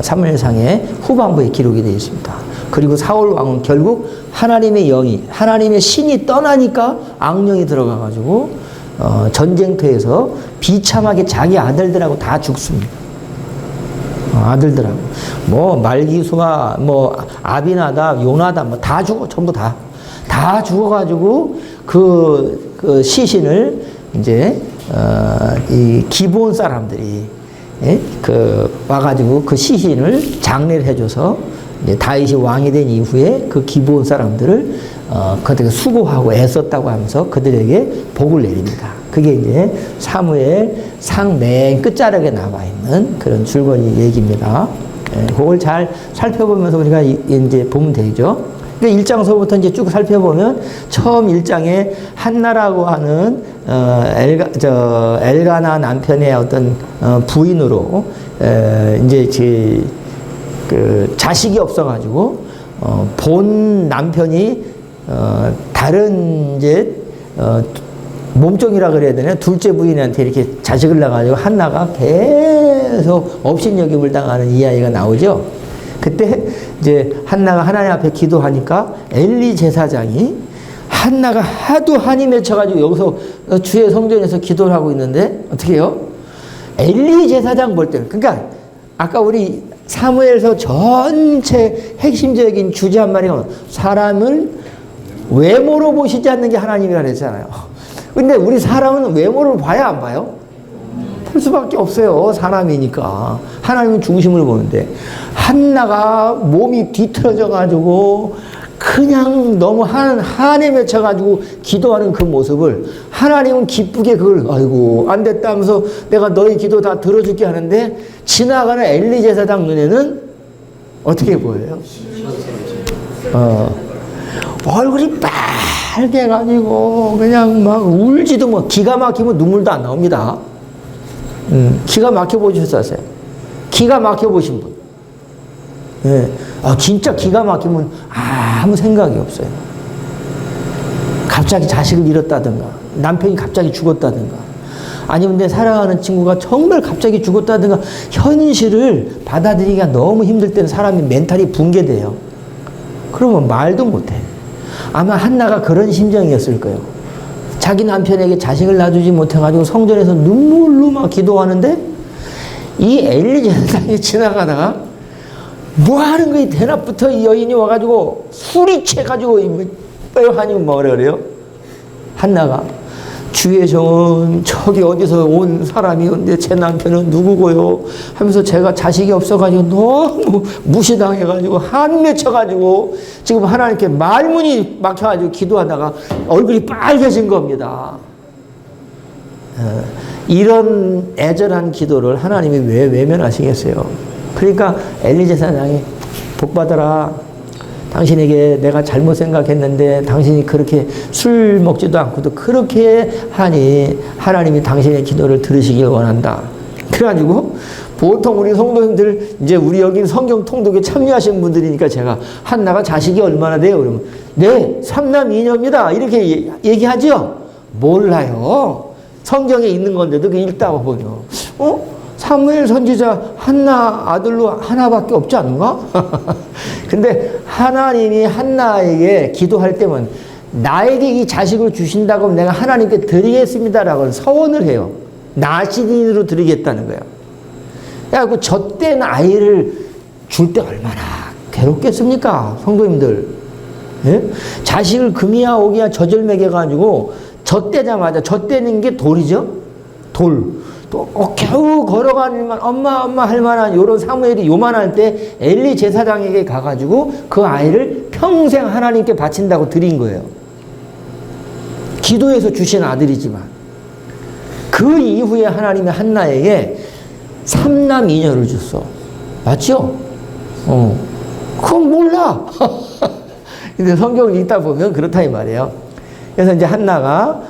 사무엘상의 후반부에 기록이 되어 있습니다. 그리고 사울 왕은 결국 하나님의 영이, 하나님의 신이 떠나니까 악령이 들어가가지고 전쟁터에서 비참하게 자기 아들들하고 다 죽습니다. 아들들하고 뭐 말기수와 뭐 아비나답, 요나답 뭐 다 죽어, 전부 다 죽어가지고 그 시신을 이제 이 기브온 사람들이 와가지고 그 시신을 장례를 해줘서 이제 다윗이 왕이 된 이후에 그 기브온 사람들을 그들에게 수고하고 애썼다고 하면서 그들에게 복을 내립니다. 그게 이제 사무엘 상 맨 끝자락에 나와 있는 그런 줄거리 얘기입니다. 그걸 잘 살펴보면서 우리가 이제 보면 되죠. 그러니까 1장서부터 이제 쭉 살펴보면 처음 1장에 한나라고 하는 엘가나 남편의 어떤 부인으로 이제 그 자식이 없어가지고 본 남편이 다른 이제 몸종이라 그래야 되나 둘째 부인한테 이렇게 자식을 낳아가지고 한나가 계속 업신여김을 당하는 이야기가 나오죠. 그때 이제 한나가 하나님 앞에 기도하니까 엘리 제사장이 한나가 하도 한이 맺혀가지고 여기서 주의 성전에서 기도를 하고 있는데 어떻게 해요? 엘리 제사장 볼 때는 그러니까 아까 우리 사무엘서 전체 핵심적인 주제 한 마리가 사람을 외모로 보시지 않는 게 하나님이라 그랬잖아요. 근데 우리 사람은 외모를 봐야 안 봐요? 볼 수밖에 없어요. 사람이니까. 하나님은 중심을 보는데 한나가 몸이 뒤틀어져 가지고 그냥 너무 한에 맺혀 가지고 기도하는 그 모습을 하나님은 기쁘게 그걸 아이고 안 됐다 하면서 내가 너희 기도 다 들어줄게 하는데 지나가는 엘리 제사장 눈에는 어떻게 보여요? 얼굴이 빨개 가지고 그냥 막 울지도 뭐 기가 막히면 눈물도 안 나옵니다. 기가 막혀 보셨어요? 기가 막혀 보신 분. 예. 진짜 기가 막히면 아무 생각이 없어요. 갑자기 자식을 잃었다든가, 남편이 갑자기 죽었다든가, 아니면 내 사랑하는 친구가 정말 갑자기 죽었다든가, 현실을 받아들이기가 너무 힘들 때는 사람이 멘탈이 붕괴돼요. 그러면 말도 못해. 아마 한나가 그런 심정이었을 거예요. 자기 남편에게 자식을 놔주지 못해가지고 성전에서 눈물로 막 기도하는데 이 엘리 제사장이 지나가다가 뭐 하는 거야 대낮부터 이 여인이 와가지고 술이 채가지고 하니 뭐라 그래요? 한나가 주의 종은 저기 어디서 온 사람이었는데 제 남편은 누구고요? 하면서 제가 자식이 없어가지고 너무 무시당해가지고 한 맺혀가지고 지금 하나님께 말문이 막혀가지고 기도하다가 얼굴이 빨개진 겁니다. 이런 애절한 기도를 하나님이 왜 외면하시겠어요? 그러니까 엘리 제사장이 복 받아라. 당신에게 내가 잘못 생각했는데 당신이 그렇게 술 먹지도 않고도 그렇게 하니 하나님이 당신의 기도를 들으시길 원한다. 그래가지고 보통 우리 성도님들 이제 우리 여기 성경 통독에 참여하신 분들이니까 제가 한나가 자식이 얼마나 돼요? 그러면 네, 3남 2녀입니다. 이렇게 얘기하죠? 몰라요. 성경에 있는 건데도 그 읽다가 보면 사무엘 선지자 한나 아들로 하나밖에 없지 않은가? 근데 하나님이 한나에게 기도할 때면 나에게 이 자식을 주신다고 하면 내가 하나님께 드리겠습니다라고 서원을 해요. 나시린으로 드리겠다는 거예요. 그래갖고 젖된 아이를 줄 때 얼마나 괴롭겠습니까? 성도님들. 예? 자식을 금이야 오기야 젖을 먹여가지고 젖대자마자 젖대는 게 돌이죠? 돌. 또 겨우 걸어가는 엄마 할 만한 요런 사무엘이 요만할 때 엘리 제사장에게 가가지고 그 아이를 평생 하나님께 바친다고 드린 거예요. 기도해서 주신 아들이지만 그 이후에 하나님이 한나에게 3남 2녀를 줬어. 맞죠? 그건 몰라. 근데 성경을 읽다 보면 그렇다 이 말이에요. 그래서 이제 한나가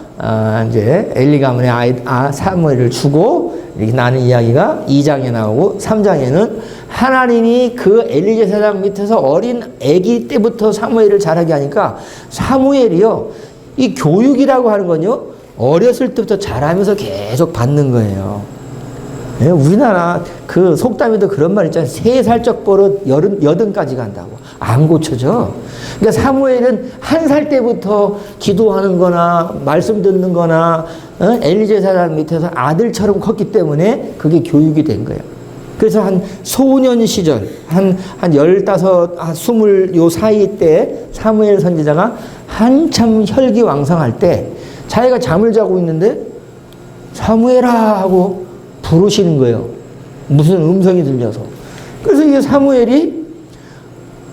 이제 엘리 가문의 사무엘을 주고 이렇게 나는 이야기가 2장에 나오고 3장에는 하나님이 그 엘리 제사장 밑에서 어린 아기 때부터 사무엘을 자라게 하니까 사무엘이요 이 교육이라고 하는 건요 어렸을 때부터 자라면서 계속 받는 거예요. 예, 우리나라 그 속담에도 그런 말 있잖아요. 3살적 버릇 여든까지 간다고. 안 고쳐져. 그러니까 사무엘은 1살 때부터 기도하는 거나 말씀 듣는 거나 엘리 제사장 밑에서 아들처럼 컸기 때문에 그게 교육이 된 거예요. 그래서 한 소년 시절, 한 15, 20 요 사이 때 사무엘 선지자가 한참 혈기왕성할 때 자기가 잠을 자고 있는데 사무엘아 하고 부르시는 거예요. 무슨 음성이 들려서. 그래서 이게 사무엘이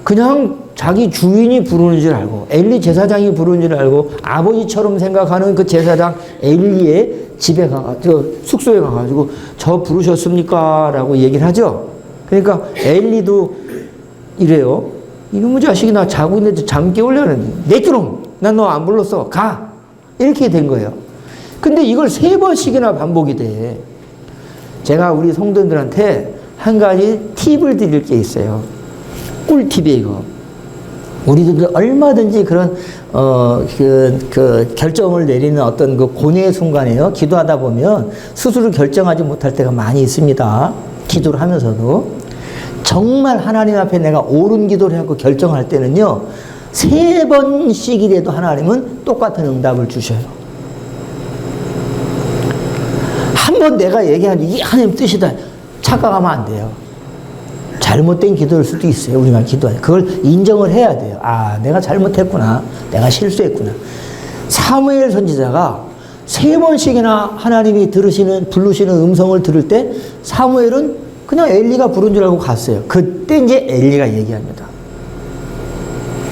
그냥 자기 주인이 부르는 줄 알고 엘리 제사장이 부르는 줄 알고 아버지처럼 생각하는 그 제사장 엘리의 집에 숙소에 가가지고 저 부르셨습니까? 라고 얘기를 하죠. 그러니까 엘리도 이래요. 이놈의 자식이 나 자고 있는데 잠 깨우려는 내주놈 난 너 안 불렀어 가 이렇게 된 거예요. 근데 이걸 3번씩이나 반복이 돼. 제가 우리 성도들한테 한 가지 팁을 드릴 게 있어요. 꿀팁이에요, 이거. 우리들도 얼마든지 그런, 결정을 내리는 어떤 그 고뇌의 순간에요. 기도하다 보면 스스로 결정하지 못할 때가 많이 있습니다. 기도를 하면서도. 정말 하나님 앞에 내가 옳은 기도를 하고 결정할 때는요, 3번씩이라도 하나님은 똑같은 응답을 주셔요. 한번 내가 얘기한 이게 하나님 뜻이다 착각하면 안 돼요. 잘못된 기도일 수도 있어요. 우리가 기도할 때 그걸 인정을 해야 돼요. 아, 내가 잘못했구나, 내가 실수했구나. 사무엘 선지자가 3번씩이나 하나님이 부르시는 음성을 들을 때 사무엘은 그냥 엘리가 부른 줄 알고 갔어요. 그때 이제 엘리가 얘기합니다.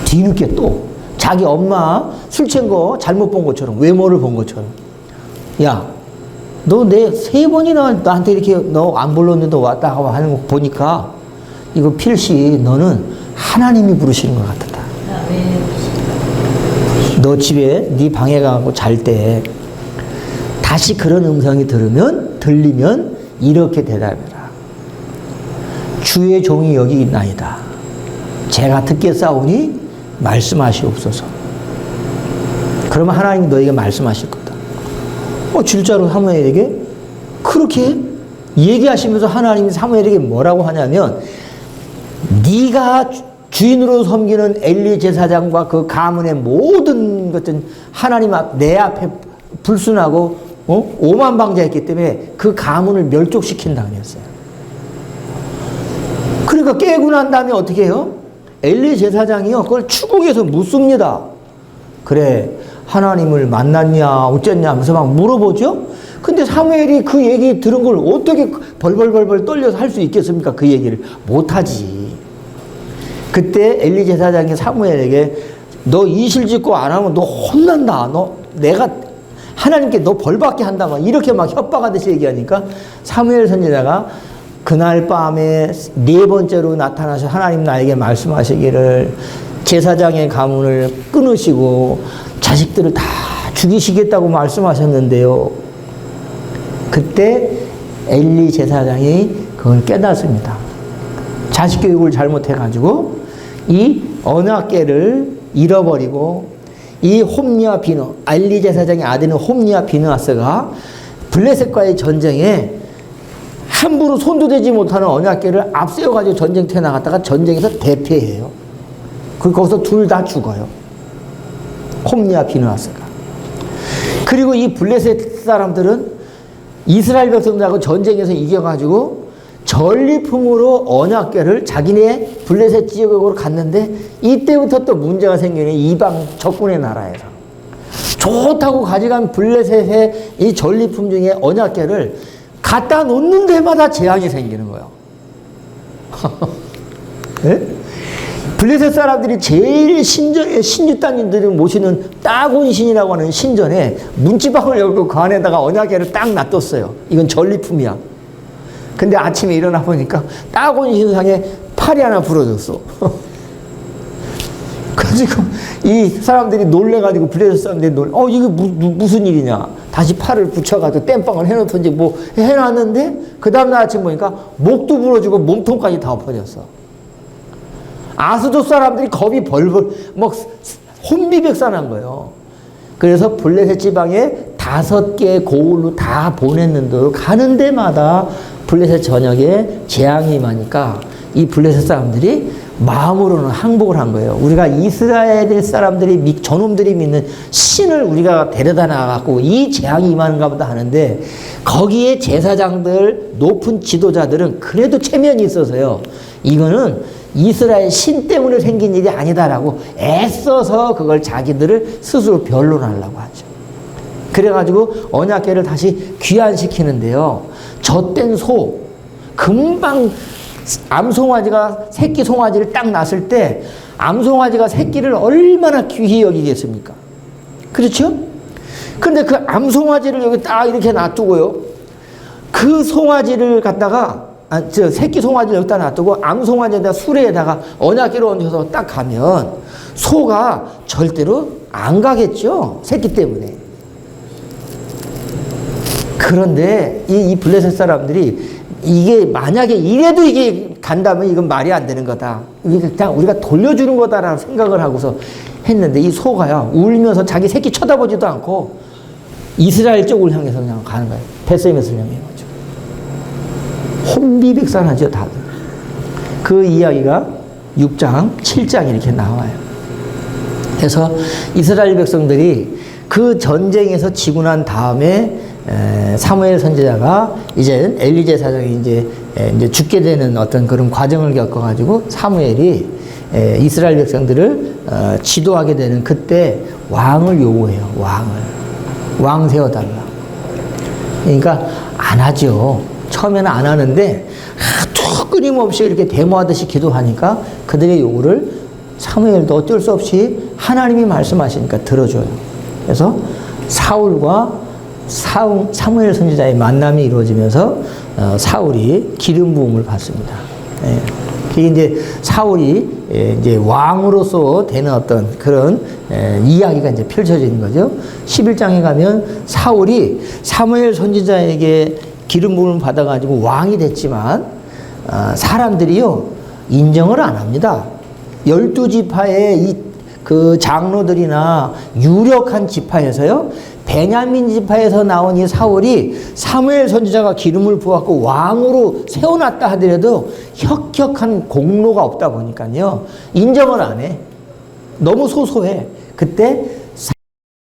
뒤늦게 또 자기 엄마 술 취한 거 잘못 본 것처럼, 외모를 본 것처럼, 야, 너 내 3번이나 나한테 이렇게 너 안 불렀는데 왔다 하는 거 보니까 이거 필시 너는 하나님이 부르시는 것 같았다. 너 집에 네 방에 가고 잘 때 다시 그런 음성이 들리면 이렇게 대답해라. 주의 종이 여기 있나이다. 제가 듣겠사오니 말씀하시옵소서. 그러면 하나님이 너에게 말씀하실 거다. 진짜로 사무엘에게 그렇게 얘기하시면서 하나님이 사무엘에게 뭐라고 하냐면, 네가 주인으로 섬기는 엘리 제사장과 그 가문의 모든 것은 하나님 내 앞에 불순하고 오만방자했기 때문에 그 가문을 멸족시킨다 그랬어요. 그러니까 깨고 난 다음에 어떻게 해요? 엘리 제사장이요, 그걸 추궁해서 묻습니다. 그래, 하나님을 만났냐 어쨌냐 하면서 막 물어보죠. 근데 사무엘이 그 얘기 들은 걸 어떻게 벌벌벌벌 떨려서 할 수 있겠습니까? 그 얘기를 못하지. 그때 엘리 제사장이 사무엘에게 너 이실직고 안 하면 너 혼난다. 내가 하나님께 너 벌받게 한다. 막 이렇게 막 협박하듯이 얘기하니까 사무엘 선지자가 그날 밤에 4번째로 나타나셔 하나님 나에게 말씀하시기를 제사장의 가문을 끊으시고 자식들을 다 죽이시겠다고 말씀하셨는데요. 그때 엘리 제사장이 그걸 깨닫습니다. 자식 교육을 잘못해가지고 이 언약궤를 잃어버리고 이 홈리와 비누, 엘리 제사장의 아들인 홈리와 비느하스가 블레셋과의 전쟁에 함부로 손도 대지 못하는 언약궤를 앞세워가지고 전쟁터에 나갔다가 전쟁에서 대패해요. 거기서 둘 다 죽어요. 홈리와 비느하스가. 그리고 이 블레셋 사람들은 이스라엘 백성들하고 전쟁에서 이겨가지고 전리품으로 언약궤를 자기네 블레셋 지역으로 갔는데 이때부터 또 문제가 생기네. 이방 적군의 나라에서 좋다고 가져간 블레셋의 이 전리품 중에 언약궤를 갖다 놓는 데마다 재앙이 생기는 거예요. 네? 블레셋 사람들이 제일 신유단인들이 모시는 다곤 신이라고 하는 신전에 문지방을 열고 그 안에다가 언약궤를 딱 놔뒀어요. 이건 전리품이야. 근데 아침에 일어나 보니까 다곤 신상에 팔이 하나 부러졌어. 그래서 이 사람들이 놀래가지고 블레셋 사람들이 이게 무슨 일이냐. 다시 팔을 붙여가지고 땜빵을 해놓던지 뭐 해놨는데 그 다음날 아침 보니까 목도 부러지고 몸통까지 다 엎어졌어. 아수도 사람들이 겁이 벌벌 막 혼비백산한 거예요. 그래서 블레셋 지방에 5개의 고을로 다 보냈는데도 가는 데마다 블레셋 전역에 재앙이 임하니까 이 블레셋 사람들이 마음으로는 항복을 한 거예요. 우리가 이스라엘 사람들이, 저놈들이 믿는 신을 우리가 데려다 나가고 이 재앙이 임하는가 보다 하는데, 거기에 제사장들, 높은 지도자들은 그래도 체면이 있어서요, 이거는 이스라엘 신 때문에 생긴 일이 아니다라고 애써서 그걸 자기들을 스스로 변론하려고 하죠. 그래가지고 언약궤를 다시 귀환시키는데요, 젖된 소, 금방 암송아지가 새끼 송아지를 딱 낳았을 때 암송아지가 새끼를 얼마나 귀히 여기겠습니까? 그렇죠? 근데 그 암송아지를 여기 딱 이렇게 놔두고요, 그 송아지를 갖다가 새끼 송아지를 여기다 놔두고 암송아지에다 수레에다가 언약궤를 얹어서 딱 가면 소가 절대로 안 가겠죠, 새끼 때문에. 그런데 이 블레셋 사람들이 이게 만약에 이래도 이게 간다면 이건 말이 안 되는 거다, 이게 그냥 우리가 돌려주는 거다라는 생각을 하고서 했는데, 이 소가요 울면서 자기 새끼 쳐다보지도 않고 이스라엘 쪽을 향해서 그냥 가는 거예요. 베슬레헴에서 향해 가지고 혼비백산하죠, 다들. 그 이야기가 6장, 7장 이렇게 나와요. 그래서 이스라엘 백성들이 그 전쟁에서 지고 난 다음에 사무엘 선지자가 이제 엘리 제사장이 이제 죽게 되는 어떤 그런 과정을 겪어가지고 사무엘이 이스라엘 백성들을 지도하게 되는 그때 왕을 요구해요. 왕 세워달라. 그러니까 안 하죠. 처음에는 안 하는데 하도 끊임없이 이렇게 데모하듯이 기도하니까 그들의 요구를 사무엘도 어쩔 수 없이 하나님이 말씀하시니까 들어줘요. 그래서 사울과 사무엘 선지자의 만남이 이루어지면서 사울이 기름 부음을 받습니다. 그게 이제 사울이 이제 왕으로서 되는 어떤 그런 이야기가 이제 펼쳐지는 거죠. 11장에 가면 사울이 사무엘 선지자에게 기름 부음을 받아가지고 왕이 됐지만 사람들이요 인정을 안 합니다. 12지파의 그 장로들이나 유력한 지파에서요, 베냐민 지파에서 나온 이 사울이 사무엘 선지자가 기름을 부었고 왕으로 세워놨다 하더라도 혁혁한 공로가 없다 보니까요 인정을 안 해. 너무 소소해. 그때